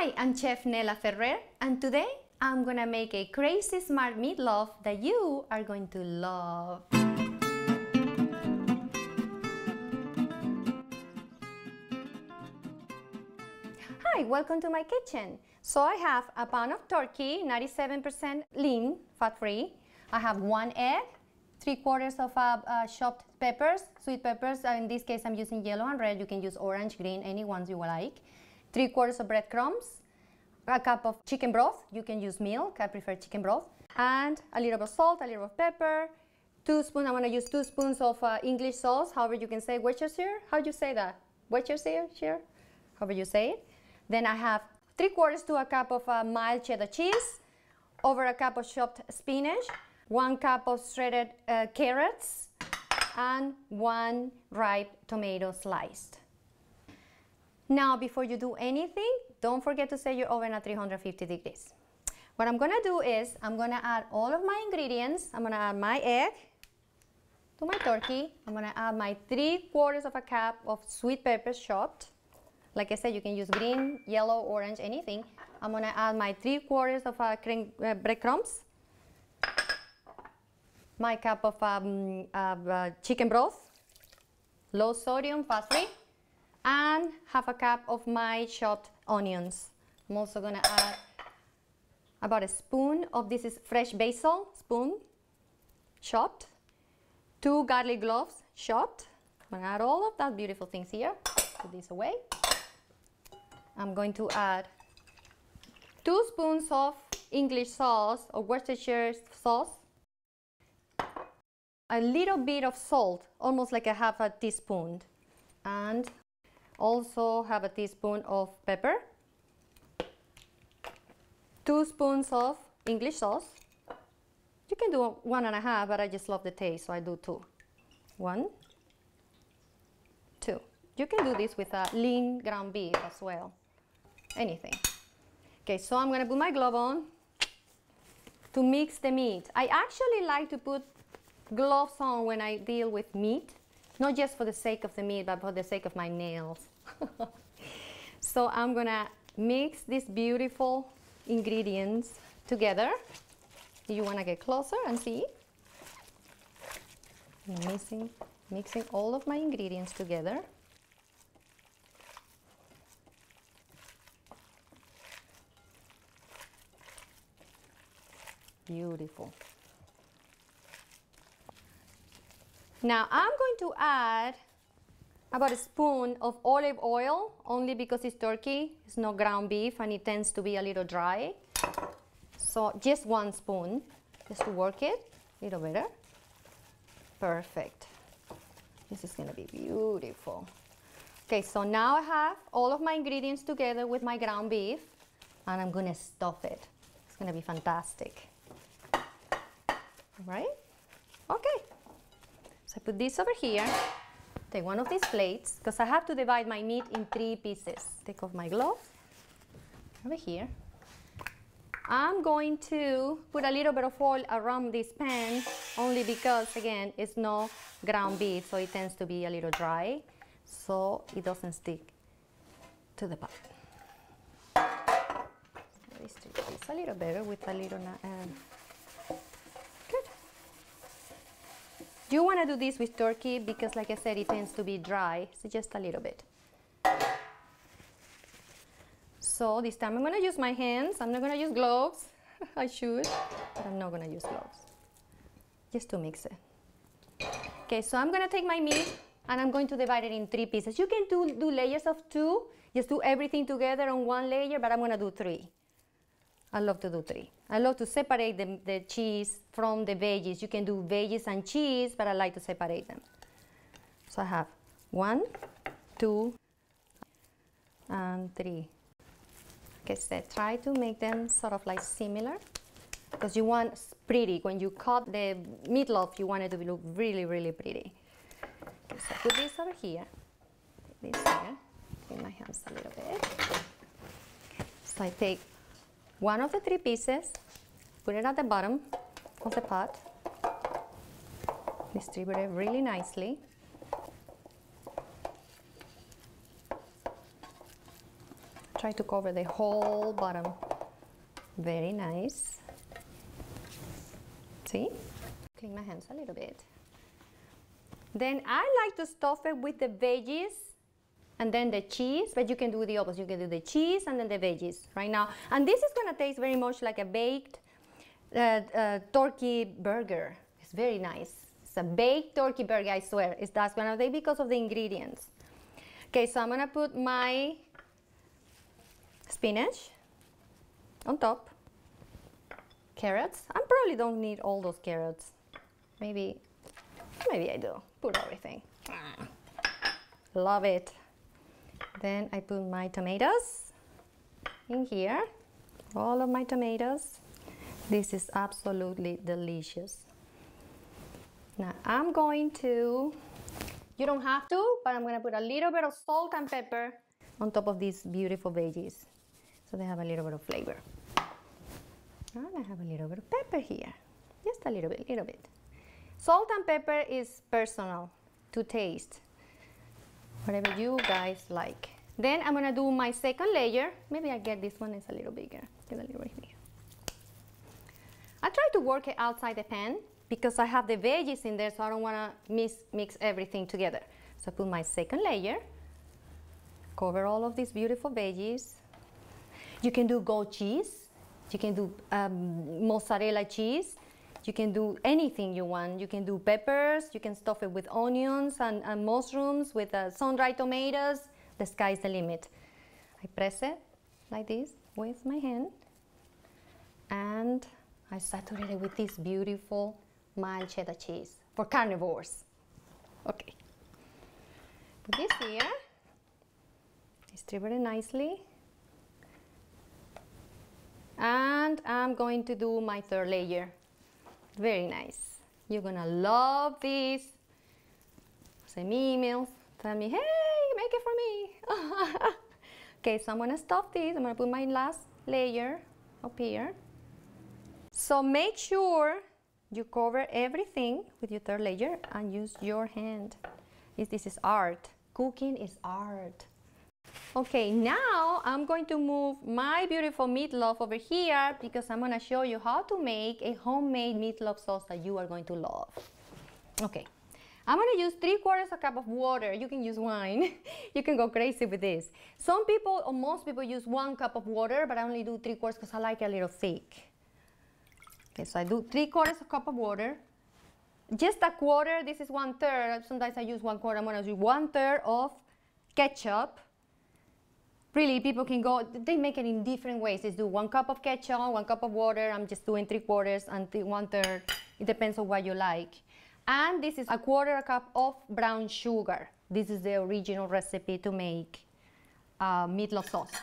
Hi, I'm Chef Nela Ferrer, and today I'm gonna make a crazy smart meatloaf that you are going to love. Hi, welcome to my kitchen. So I have a pound of turkey, 97% lean, fat-free. I have 1 egg, 3/4 of chopped peppers, sweet peppers. In this case, I'm using yellow and red. You can use orange, green, any ones you like. 3/4 of breadcrumbs, a cup of chicken broth. You can use milk. I prefer chicken broth. And a little bit of salt, a little bit of pepper. 2 spoons. I'm going to use 2 spoons of English sauce. However you can say Worcestershire. How do you say that? Worcestershire? However you say it. Then I have 3/4 to a cup of mild cheddar cheese, over a cup of chopped spinach, 1 cup of shredded carrots, and 1 ripe tomato sliced. Now, before you do anything, don't forget to set your oven at 350 degrees. What I'm gonna do is, I'm gonna add all of my ingredients. I'm gonna add my egg to my turkey. I'm gonna add my 3/4 of a cup of sweet peppers chopped. Like I said, you can use green, yellow, orange, anything. I'm gonna add my 3/4 of breadcrumbs, my cup of chicken broth, low sodium, fat-free, and half a cup of my chopped onions. I'm also gonna add about a spoon of this is fresh basil, chopped, 2 garlic cloves, chopped. I'm gonna add all of that beautiful things here. Put this away. I'm going to add 2 spoons of English sauce or Worcestershire sauce, a little bit of salt, almost like a half a teaspoon, and also have a teaspoon of pepper, 2 spoons of English sauce. You can do 1.5, but I just love the taste, so I do 2. 1, 2. You can do this with a lean ground beef as well, anything. Okay, so I'm gonna put my glove on to mix the meat. I actually like to put gloves on when I deal with meat, not just for the sake of the meat, but for the sake of my nails. So I'm gonna mix these beautiful ingredients together. Do you wanna get closer and see? I'm mixing all of my ingredients together. Beautiful. Now I'm going to add about a spoon of olive oil, only because it's turkey, it's not ground beef, and it tends to be a little dry. So just 1 spoon, just to work it a little better. Perfect. This is gonna be beautiful. Okay, so now I have all of my ingredients together with my ground beef, and I'm gonna stuff it. It's gonna be fantastic. All right? Okay. So I put this over here. Take one of these plates, because I have to divide my meat in 3 pieces. Take off my glove. Over here. I'm going to put a little bit of oil around this pan, only because, again, it's no ground beef, so it tends to be a little dry, so it doesn't stick to the pot. Distribute this a little better with a little... Good. You want to do this with turkey because, like I said, it tends to be dry, so just a little bit. So this time I'm going to use my hands. I'm not going to use gloves. I should, but I'm not going to use gloves. Just to mix it. Okay, so I'm going to take my meat and I'm going to divide it in 3 pieces. You can do layers of 2. Just do everything together on 1 layer, but I'm going to do 3. I love to do 3. I love to separate the cheese from the veggies. You can do veggies and cheese, but I like to separate them. So I have 1, 2, and 3. Like I said, try to make them sort of like similar, because you want pretty. When you cut the meatloaf, you want it to look really, really pretty. Okay, so I put this over here. Put this here. Clean my hands a little bit. So I take one of the 3 pieces, put it at the bottom of the pot, distribute it really nicely. Try to cover the whole bottom. Very nice. See? Clean my hands a little bit. Then I like to stuff it with the veggies and then the cheese, but you can do the opposite. You can do the cheese and then the veggies right now. And this is gonna taste very much like a baked turkey burger. It's very nice. It's a baked turkey burger, I swear. That's gonna be because of the ingredients. Okay, so I'm gonna put my spinach on top. Carrots. I probably don't need all those carrots. Maybe I do. Put everything. Love it. Then I put my tomatoes in here. All of my tomatoes. This is absolutely delicious. Now I'm going to, you don't have to, but I'm going to put a little bit of salt and pepper on top of these beautiful veggies, so they have a little bit of flavor. And I have a little bit of pepper here, just a little bit. Salt and pepper is personal to taste, whatever you guys like. Then I'm going to do my second layer. Maybe I get this one, it's a little bigger. Get a little bit here. I try to work it outside the pan because I have the veggies in there, so I don't want to mix everything together. So I put my second layer, cover all of these beautiful veggies. You can do goat cheese, you can do mozzarella cheese, you can do anything you want. You can do peppers, you can stuff it with onions and mushrooms, with sun-dried tomatoes. The sky's the limit. I press it like this with my hand, and I saturate it with this beautiful mild cheddar cheese for carnivores. Okay. Put this here. Distribute it nicely. And I'm going to do my third layer. Very nice. You're gonna love this. Send me emails. Tell me, hey, make it for me. Okay, so I'm gonna stuff this. I'm gonna put my last layer up here. So make sure you cover everything with your third layer and use your hand. This is art. Cooking is art. Okay, now I'm going to move my beautiful meatloaf over here because I'm going to show you how to make a homemade meatloaf sauce that you are going to love. Okay, I'm going to use 3/4 cup of water. You can use wine. You can go crazy with this. Some people, or most people, use 1 cup of water, but I only do 3/4 because I like it a little thick. Okay, so I do 3/4 cup of water. Just a quarter, this is 1/3. Sometimes I use 1/4. I'm going to use 1/3 of ketchup. Really, people can go, they make it in different ways. They do 1 cup of ketchup, 1 cup of water. I'm just doing 3/4 and 1/3. It depends on what you like. And this is 1/4 cup of brown sugar. This is the original recipe to make meatloaf sauce.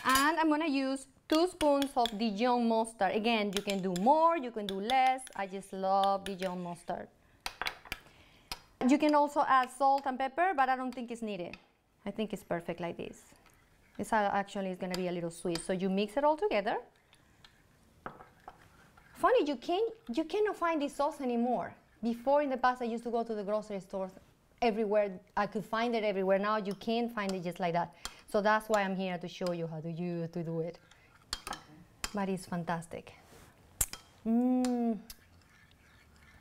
And I'm going to use 2 spoons of Dijon mustard. Again, you can do more, you can do less. I just love Dijon mustard. You can also add salt and pepper, but I don't think it's needed. I think it's perfect like this. This actually is going to be a little sweet. So you mix it all together. Funny, you cannot find this sauce anymore. Before, in the past, I used to go to the grocery stores everywhere. I could find it everywhere. Now you can't find it just like that. So that's why I'm here to show you how to do it. But it's fantastic.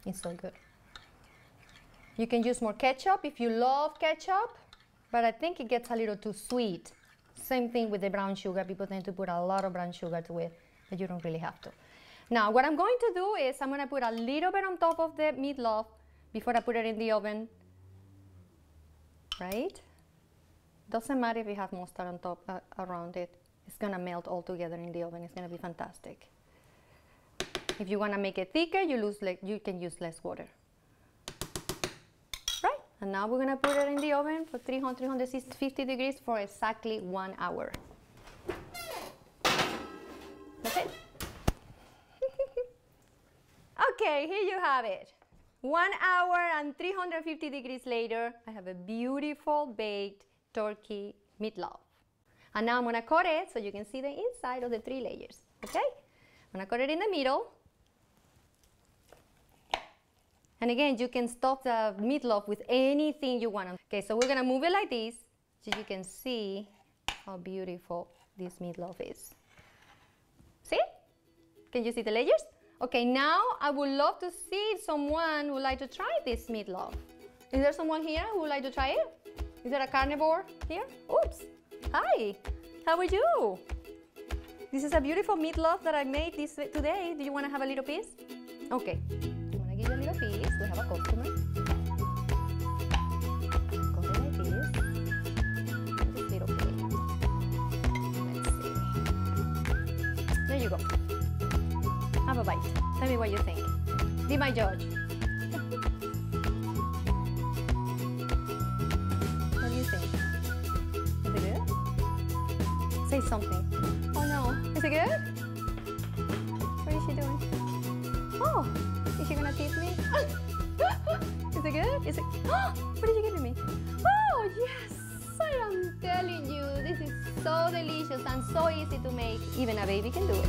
It's so good. You can use more ketchup if you love ketchup, but I think it gets a little too sweet. Same thing with the brown sugar. People tend to put a lot of brown sugar to it, but you don't really have to. Now, what I'm going to do is I'm going to put a little bit on top of the meatloaf before I put it in the oven. Right? Doesn't matter if you have mustard on top, around it. It's going to melt all together in the oven. It's going to be fantastic. If you want to make it thicker, you can use less water. Right? And now we're going to put it in the oven for 350 degrees for exactly 1 hour. That's it. Okay, here you have it. 1 hour and 350 degrees later, I have a beautiful baked turkey meatloaf. And now I'm going to cut it so you can see the inside of the 3 layers. Okay? I'm going to cut it in the middle. And again, you can stuff the meatloaf with anything you want. Okay, so we're going to move it like this so you can see how beautiful this meatloaf is. See? Can you see the layers? Okay, now I would love to see if someone would like to try this meatloaf. Is there someone here who would like to try it? Is there a carnivore here? Oops. Hi. How are you? This is a beautiful meatloaf that I made today. Do you want to have a little piece? Okay. I'm going to give you a little piece. We have a customer. Cut it like this. This little piece. Let's see. There you go. Have a bite. Tell me what you think. Be my judge. What do you think? Is it good? Say something. Oh no. Is it good? What is she doing? Oh, is she gonna tip me? Is it good? Is it? Oh, what did you give me? Oh yes! I am telling you, this is so delicious and so easy to make. Even a baby can do it.